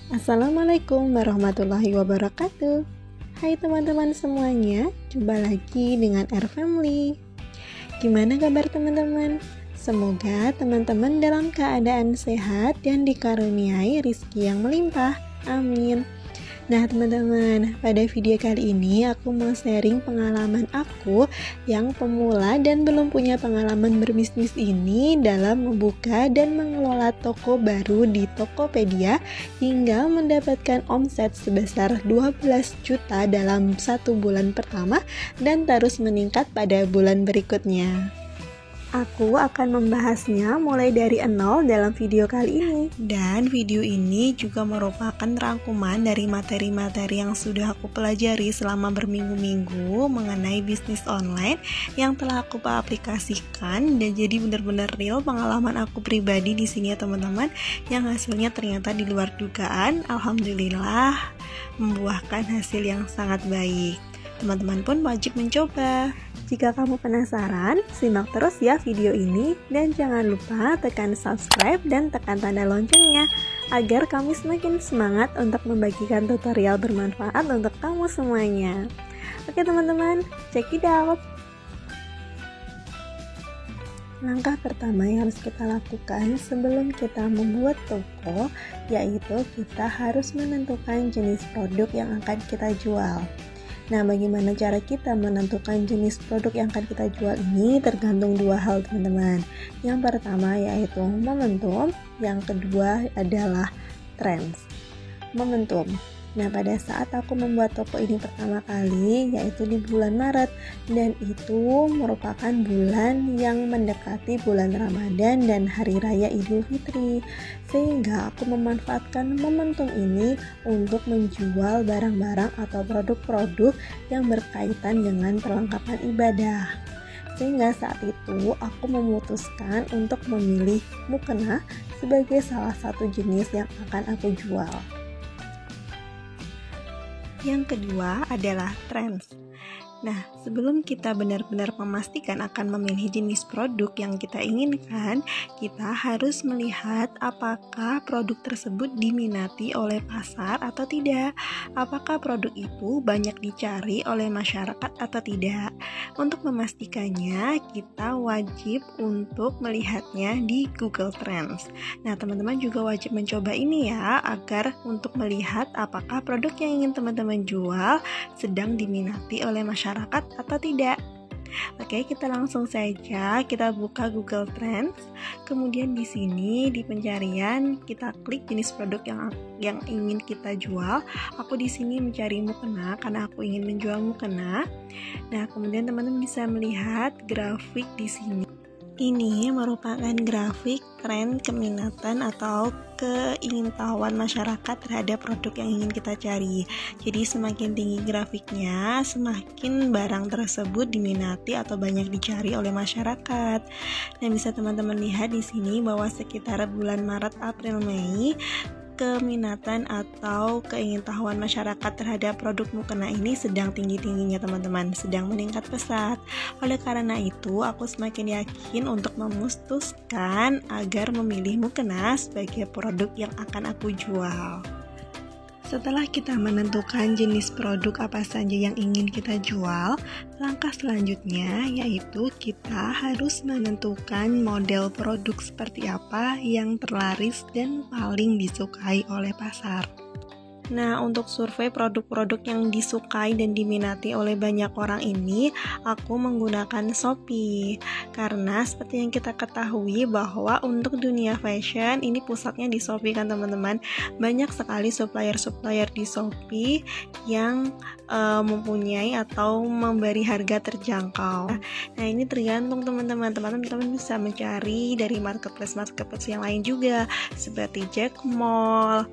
Assalamualaikum warahmatullahi wabarakatuh. Hai teman-teman semuanya, jumpa lagi dengan Air Family. Gimana kabar teman-teman? Semoga teman-teman dalam keadaan sehat dan dikaruniai rezeki yang melimpah. Amin. Nah teman-teman, pada video kali ini aku mau sharing pengalaman aku yang pemula dan belum punya pengalaman berbisnis ini dalam membuka dan mengelola toko baru di Tokopedia hingga mendapatkan omset sebesar 12 juta dalam 1 bulan pertama dan terus meningkat pada bulan berikutnya. Aku akan membahasnya mulai dari nol dalam video kali ini. Dan video ini juga merupakan rangkuman dari materi-materi yang sudah aku pelajari selama berminggu-minggu mengenai bisnis online yang telah aku aplikasikan, dan jadi benar-benar real pengalaman aku pribadi di sini ya teman-teman, yang hasilnya ternyata di luar dugaan. Alhamdulillah membuahkan hasil yang sangat baik. Teman-teman pun wajib mencoba. Jika kamu penasaran, simak terus ya video ini dan jangan lupa tekan subscribe dan tekan tanda loncengnya agar kami semakin semangat untuk membagikan tutorial bermanfaat untuk kamu semuanya. Oke teman-teman, check it out. Langkah pertama yang harus kita lakukan sebelum kita membuat toko, yaitu kita harus menentukan jenis produk yang akan kita jual. Nah, bagaimana cara kita menentukan jenis produk yang akan kita jual ini tergantung dua hal teman-teman. Yang pertama yaitu momentum, yang kedua adalah trends. Momentum. Nah, pada saat aku membuat toko ini pertama kali, yaitu di bulan Maret, dan itu merupakan bulan yang mendekati bulan Ramadan dan Hari Raya Idul Fitri, sehingga aku memanfaatkan momentum ini untuk menjual barang-barang atau produk-produk yang berkaitan dengan perlengkapan ibadah. Sehingga saat itu aku memutuskan untuk memilih mukena sebagai salah satu jenis yang akan aku jual. Yang kedua adalah trends. Nah, sebelum kita benar-benar memastikan akan memilih jenis produk yang kita inginkan, kita harus melihat apakah produk tersebut diminati oleh pasar atau tidak. Apakah produk itu banyak dicari oleh masyarakat atau tidak. Untuk memastikannya, kita wajib untuk melihatnya di Google Trends. Nah, teman-teman juga wajib mencoba ini ya, agar untuk melihat apakah produk yang ingin teman-teman jual sedang diminati oleh masyarakat atau tidak. Oke, kita langsung saja kita buka Google Trends. Kemudian di sini di pencarian kita klik jenis produk yang ingin kita jual. Aku di sini mencari mukena karena aku ingin menjual mukena. Nah, kemudian teman-teman bisa melihat grafik di sini. Ini merupakan grafik tren keminatan atau keingintahuan masyarakat terhadap produk yang ingin kita cari. Jadi semakin tinggi grafiknya, semakin barang tersebut diminati atau banyak dicari oleh masyarakat. Dan bisa teman-teman lihat di sini bahwa sekitar bulan Maret, April, Mei, keminatan atau keingintahuan masyarakat terhadap produk mukena ini sedang tinggi-tingginya teman-teman, sedang meningkat pesat. Oleh karena itu, aku semakin yakin untuk memutuskan agar memilih mukena sebagai produk yang akan aku jual. Setelah kita menentukan jenis produk apa saja yang ingin kita jual, langkah selanjutnya yaitu kita harus menentukan model produk seperti apa yang terlaris dan paling disukai oleh pasar. Nah, untuk survei produk-produk yang disukai dan diminati oleh banyak orang ini, aku menggunakan Shopee. Karena seperti yang kita ketahui bahwa untuk dunia fashion ini pusatnya di Shopee kan teman-teman. Banyak sekali supplier-supplier di Shopee yang mempunyai atau memberi harga terjangkau. Nah, ini tergantung teman-teman. Teman-teman bisa mencari dari marketplace yang lain juga, seperti Jack Mall,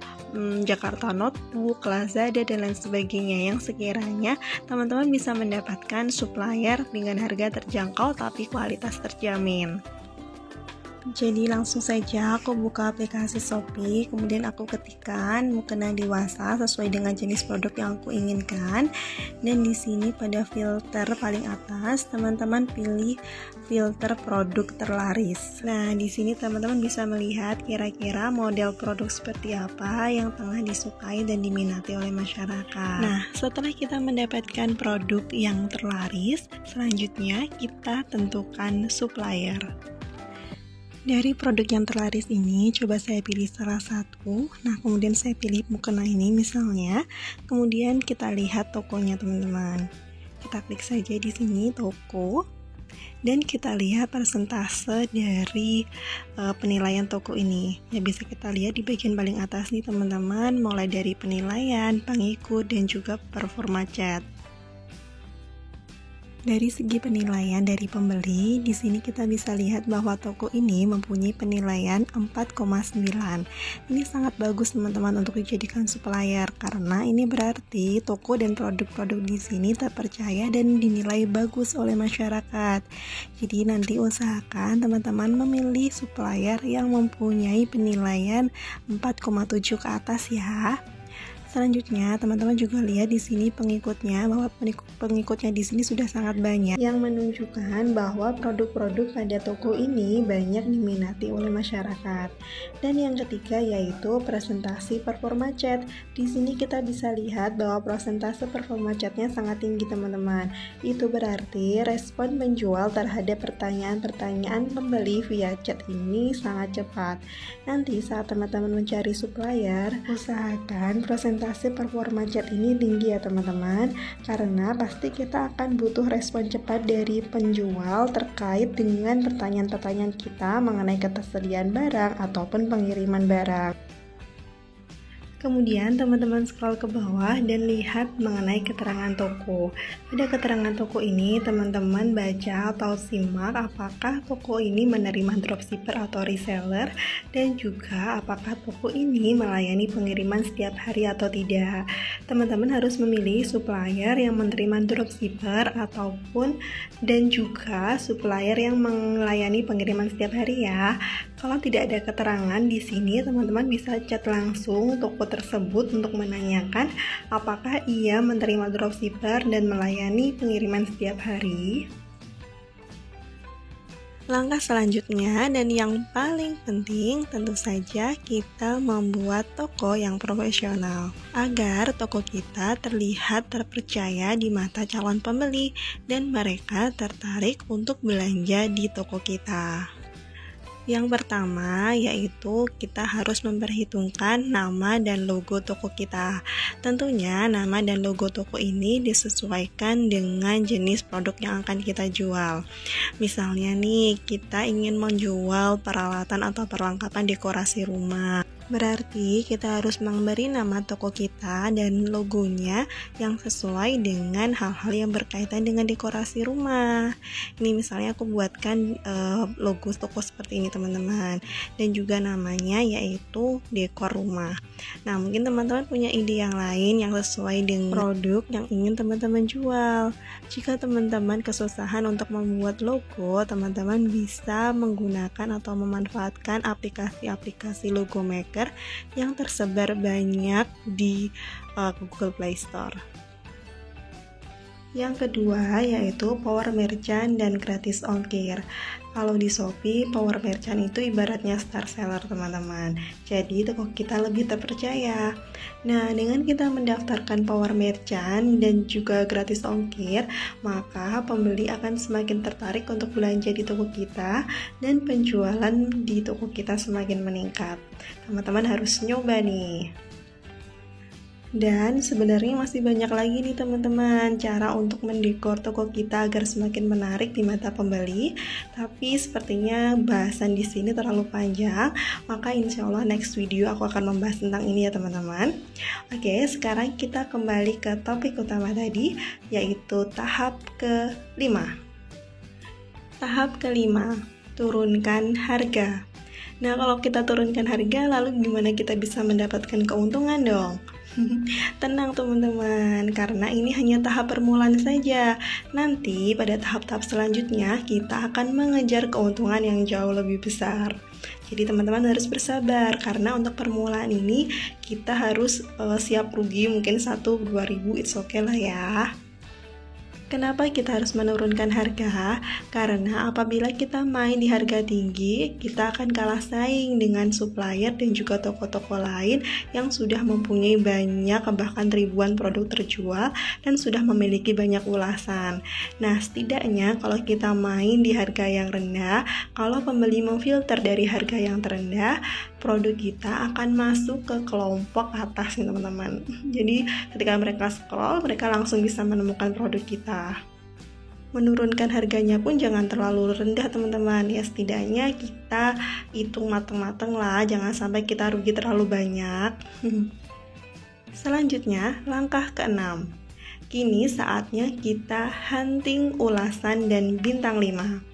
Jakarta Notebook, Lazada, dan lain sebagainya, yang sekiranya teman-teman bisa mendapatkan supplier dengan harga terjangkau tapi kualitas terjamin. Jadi langsung saja aku buka aplikasi Shopee, kemudian aku ketikkan mukena dewasa sesuai dengan jenis produk yang aku inginkan. Dan di sini pada filter paling atas, teman-teman pilih filter produk terlaris. Nah, di sini teman-teman bisa melihat kira-kira model produk seperti apa yang tengah disukai dan diminati oleh masyarakat. Nah, setelah kita mendapatkan produk yang terlaris, selanjutnya kita tentukan supplier. Dari produk yang terlaris ini, coba saya pilih salah satu. Nah, kemudian saya pilih mukena ini misalnya. Kemudian kita lihat tokonya, teman-teman. Kita klik saja di sini toko. Dan kita lihat persentase dari penilaian toko ini. Ya, bisa kita lihat di bagian paling atas nih, teman-teman, mulai dari penilaian, pengikut, dan juga performa chat. Dari segi penilaian dari pembeli, di sini kita bisa lihat bahwa toko ini mempunyai penilaian 4,9. Ini sangat bagus teman-teman untuk dijadikan supplier karena ini berarti toko dan produk-produk di sini terpercaya dan dinilai bagus oleh masyarakat. Jadi nanti usahakan teman-teman memilih supplier yang mempunyai penilaian 4,7 ke atas ya. Selanjutnya, teman-teman juga lihat di sini pengikutnya, bahwa pengikutnya di sini sudah sangat banyak, yang menunjukkan bahwa produk-produk pada toko ini banyak diminati oleh masyarakat. Dan yang ketiga yaitu presentasi performa chat. Di sini kita bisa lihat bahwa persentase performa chatnya sangat tinggi, teman-teman. Itu berarti respon penjual terhadap pertanyaan-pertanyaan pembeli via chat ini sangat cepat. Nanti saat teman-teman mencari supplier, usahakan presentasi performa chat ini tinggi ya teman-teman, karena pasti kita akan butuh respon cepat dari penjual terkait dengan pertanyaan-pertanyaan kita mengenai ketersediaan barang ataupun pengiriman barang. Kemudian teman-teman scroll ke bawah dan lihat mengenai keterangan toko. Pada keterangan toko ini teman-teman baca atau simak apakah toko ini menerima dropshipper atau reseller, dan juga apakah toko ini melayani pengiriman setiap hari atau tidak. Teman-teman harus memilih supplier yang menerima dropshipper ataupun dan juga supplier yang melayani pengiriman setiap hari ya. Kalau tidak ada keterangan di sini, teman-teman bisa chat langsung toko tersebut untuk menanyakan apakah ia menerima dropshipper dan melayani pengiriman setiap hari. Langkah selanjutnya dan yang paling penting tentu saja kita membuat toko yang profesional agar toko kita terlihat terpercaya di mata calon pembeli dan mereka tertarik untuk belanja di toko kita. Yang pertama yaitu kita harus memperhitungkan nama dan logo toko kita. Tentunya nama dan logo toko ini disesuaikan dengan jenis produk yang akan kita jual. Misalnya nih, kita ingin menjual peralatan atau perlengkapan dekorasi rumah. Berarti kita harus memberi nama toko kita dan logonya yang sesuai dengan hal-hal yang berkaitan dengan dekorasi rumah. Ini misalnya aku buatkan logo toko seperti ini teman-teman, dan juga namanya yaitu dekor rumah. Nah, mungkin teman-teman punya ide yang lain yang sesuai dengan produk yang ingin teman-teman jual. Jika teman-teman kesusahan untuk membuat logo, teman-teman bisa menggunakan atau memanfaatkan aplikasi logo maker yang tersebar banyak di Google Play Store. Yang kedua yaitu Power Merchant dan gratis ongkir. Kalau di Shopee, Power Merchant itu ibaratnya star seller teman-teman. Jadi toko kita lebih terpercaya. Nah, dengan kita mendaftarkan Power Merchant dan juga gratis ongkir, maka pembeli akan semakin tertarik untuk belanja di toko kita dan penjualan di toko kita semakin meningkat. Teman-teman harus nyoba nih. Dan sebenarnya masih banyak lagi nih teman-teman cara untuk mendekor toko kita agar semakin menarik di mata pembeli. Tapi sepertinya bahasan di sini terlalu panjang, maka insya Allah next video aku akan membahas tentang ini ya teman-teman. Oke, sekarang kita kembali ke topik utama tadi, yaitu tahap ke-5. Tahap ke-5, turunkan harga. Nah, kalau kita turunkan harga, lalu gimana kita bisa mendapatkan keuntungan dong? Tenang teman-teman, karena ini hanya tahap permulaan saja. Nanti pada tahap-tahap selanjutnya kita akan mengejar keuntungan yang jauh lebih besar. Jadi teman-teman harus bersabar, karena untuk permulaan ini kita harus siap rugi mungkin 1-2 ribu, it's okay lah ya. Kenapa kita harus menurunkan harga? Karena apabila kita main di harga tinggi, kita akan kalah saing dengan supplier dan juga toko-toko lain yang sudah mempunyai banyak, bahkan ribuan produk terjual dan sudah memiliki banyak ulasan. Nah, setidaknya kalau kita main di harga yang rendah, kalau pembeli memfilter dari harga yang terendah, produk kita akan masuk ke kelompok atas nih teman-teman. Jadi ketika mereka scroll, mereka langsung bisa menemukan produk kita. Menurunkan harganya pun jangan terlalu rendah teman-teman, ya setidaknya kita hitung mateng-mateng lah, jangan sampai kita rugi terlalu banyak. Selanjutnya, langkah ke-6. Kini saatnya kita hunting ulasan dan bintang 5.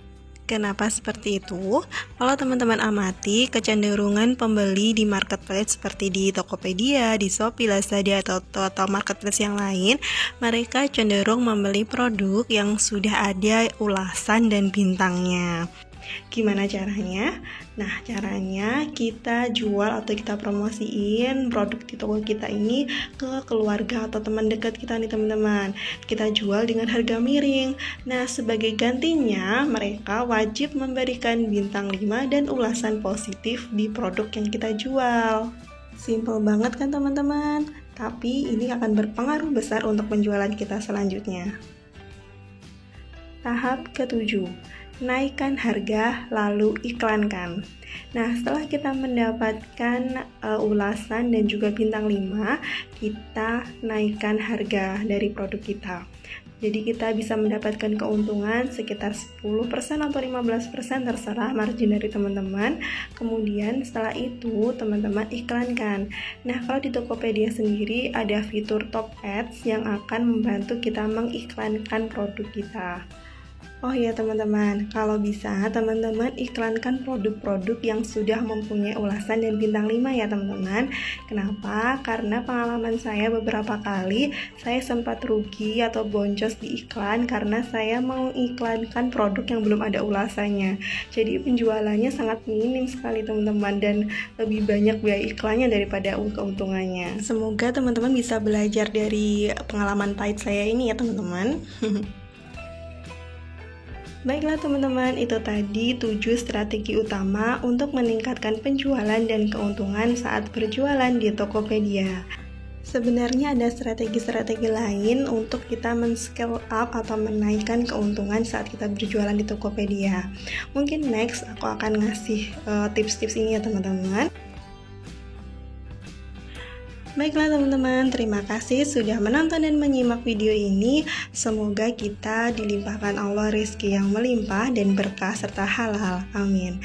Kenapa seperti itu? Kalau teman-teman amati kecenderungan pembeli di marketplace seperti di Tokopedia, di Shopee, Lazada, atau marketplace yang lain, mereka cenderung membeli produk yang sudah ada ulasan dan bintangnya. Gimana caranya? Nah, caranya kita jual atau kita promosiin produk di toko kita ini ke keluarga atau teman dekat kita nih teman-teman. Kita jual dengan harga miring. Nah, sebagai gantinya mereka wajib memberikan bintang 5 dan ulasan positif di produk yang kita jual. Simple banget kan teman-teman? Tapi ini akan berpengaruh besar untuk penjualan kita selanjutnya. Tahap ke-7. Naikkan harga lalu iklankan. Nah, setelah kita mendapatkan ulasan dan juga bintang 5, kita naikkan harga dari produk kita. Jadi kita bisa mendapatkan keuntungan sekitar 10% atau 15%, terserah margin dari teman-teman. Kemudian setelah itu teman-teman iklankan. Nah, kalau di Tokopedia sendiri ada fitur top ads yang akan membantu kita mengiklankan produk kita. Oh ya teman-teman, kalau bisa teman-teman iklankan produk-produk yang sudah mempunyai ulasan dan bintang 5 ya teman-teman. Kenapa? Karena pengalaman saya beberapa kali saya sempat rugi atau boncos di iklan karena saya mau iklankan produk yang belum ada ulasannya. Jadi penjualannya sangat minim sekali teman-teman, dan lebih banyak biaya iklannya daripada keuntungannya. Semoga teman-teman bisa belajar dari pengalaman pahit saya ini ya teman-teman. Baiklah teman-teman, itu tadi 7 strategi utama untuk meningkatkan penjualan dan keuntungan saat berjualan di Tokopedia. Sebenarnya ada strategi-strategi lain untuk kita men-scale up atau menaikkan keuntungan saat kita berjualan di Tokopedia. Mungkin next aku akan ngasih tips-tips ini ya teman-teman. Baiklah teman-teman, terima kasih sudah menonton dan menyimak video ini. Semoga kita dilimpahkan Allah rezeki yang melimpah dan berkah serta halal. Amin.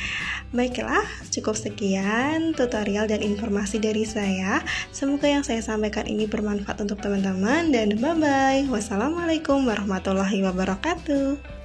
Baiklah, cukup sekian tutorial dan informasi dari saya. Semoga yang saya sampaikan ini bermanfaat untuk teman-teman, dan bye-bye. Wassalamualaikum warahmatullahi wabarakatuh.